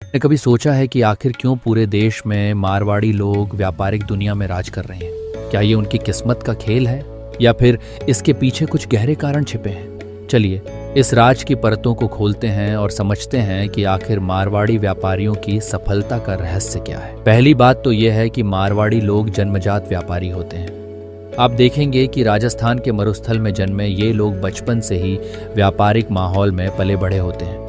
ने कभी सोचा है कि आखिर क्यों पूरे देश में मारवाड़ी लोग व्यापारिक दुनिया में राज कर रहे हैं? क्या ये उनकी किस्मत का खेल है या फिर इसके पीछे कुछ गहरे कारण छिपे हैं? चलिए इस राज की परतों को खोलते हैं और समझते हैं कि आखिर मारवाड़ी व्यापारियों की सफलता का रहस्य क्या है। पहली बात तो यह है कि मारवाड़ी लोग जन्मजात व्यापारी होते हैं। आप देखेंगे कि राजस्थान के मरुस्थल में जन्मे ये लोग बचपन से ही व्यापारिक माहौल में पले बढ़े होते हैं।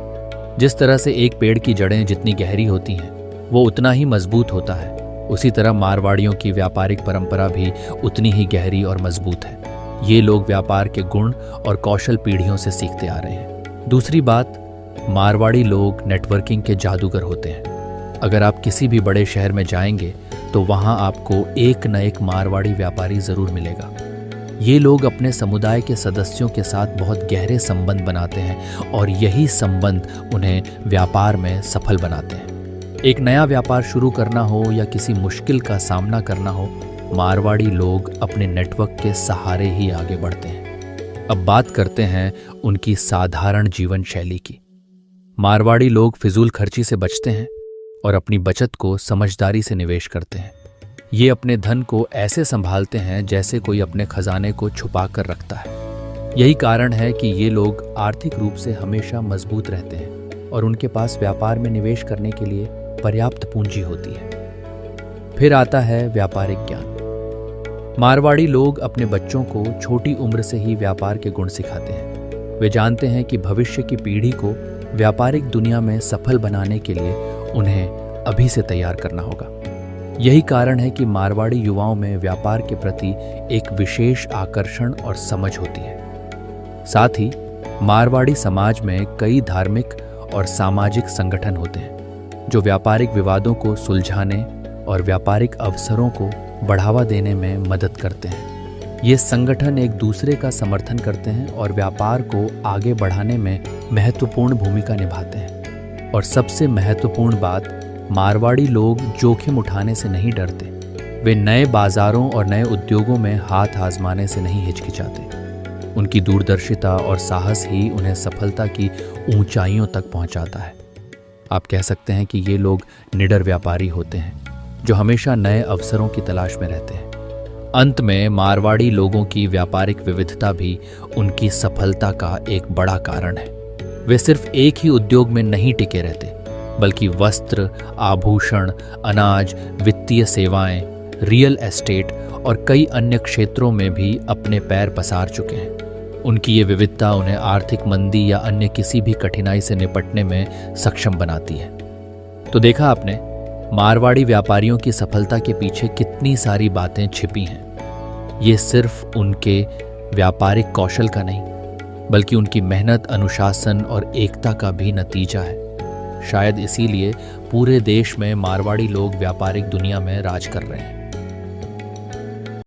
जिस तरह से एक पेड़ की जड़ें जितनी गहरी होती हैं वो उतना ही मजबूत होता है, उसी तरह मारवाड़ियों की व्यापारिक परंपरा भी उतनी ही गहरी और मजबूत है। ये लोग व्यापार के गुण और कौशल पीढ़ियों से सीखते आ रहे हैं। दूसरी बात, मारवाड़ी लोग नेटवर्किंग के जादूगर होते हैं। अगर आप किसी भी बड़े शहर में जाएंगे तो वहाँ आपको एक न एक मारवाड़ी व्यापारी ज़रूर मिलेगा। ये लोग अपने समुदाय के सदस्यों के साथ बहुत गहरे संबंध बनाते हैं और यही संबंध उन्हें व्यापार में सफल बनाते हैं। एक नया व्यापार शुरू करना हो या किसी मुश्किल का सामना करना हो, मारवाड़ी लोग अपने नेटवर्क के सहारे ही आगे बढ़ते हैं। अब बात करते हैं उनकी साधारण जीवन शैली की। मारवाड़ी लोग फिजूल खर्ची से बचते हैं और अपनी बचत को समझदारी से निवेश करते हैं। ये अपने धन को ऐसे संभालते हैं जैसे कोई अपने खजाने को छुपा कर रखता है। यही कारण है कि ये लोग आर्थिक रूप से हमेशा मजबूत रहते हैं और उनके पास व्यापार में निवेश करने के लिए पर्याप्त पूंजी होती है। फिर आता है व्यापारिक ज्ञान। मारवाड़ी लोग अपने बच्चों को छोटी उम्र से ही व्यापार के गुण सिखाते हैं। वे जानते हैं कि भविष्य की पीढ़ी को व्यापारिक दुनिया में सफल बनाने के लिए उन्हें अभी से तैयार करना होगा। यही कारण है कि मारवाड़ी युवाओं में व्यापार के प्रति एक विशेष आकर्षण और समझ होती है। साथ ही मारवाड़ी समाज में कई धार्मिक और सामाजिक संगठन होते हैं जो व्यापारिक विवादों को सुलझाने और व्यापारिक अवसरों को बढ़ावा देने में मदद करते हैं। ये संगठन एक दूसरे का समर्थन करते हैं और व्यापार को आगे बढ़ाने में महत्वपूर्ण भूमिका निभाते हैं। और सबसे महत्वपूर्ण बात, मारवाड़ी लोग जोखिम उठाने से नहीं डरते। वे नए बाजारों और नए उद्योगों में हाथ आजमाने से नहीं हिचकिचाते। उनकी दूरदर्शिता और साहस ही उन्हें सफलता की ऊंचाइयों तक पहुंचाता है। आप कह सकते हैं कि ये लोग निडर व्यापारी होते हैं जो हमेशा नए अवसरों की तलाश में रहते हैं। अंत में मारवाड़ी लोगों की व्यापारिक विविधता भी उनकी सफलता का एक बड़ा कारण है। वे सिर्फ एक ही उद्योग में नहीं टिके रहते, बल्कि वस्त्र, आभूषण, अनाज, वित्तीय सेवाएं, रियल एस्टेट और कई अन्य क्षेत्रों में भी अपने पैर पसार चुके हैं। उनकी ये विविधता उन्हें आर्थिक मंदी या अन्य किसी भी कठिनाई से निपटने में सक्षम बनाती है। तो देखा आपने, मारवाड़ी व्यापारियों की सफलता के पीछे कितनी सारी बातें छिपी हैं। ये सिर्फ उनके व्यापारिक कौशल का नहीं, बल्कि उनकी मेहनत, अनुशासन और एकता का भी नतीजा है। शायद इसीलिए पूरे देश में मारवाड़ी लोग व्यापारिक दुनिया में राज कर रहे हैं।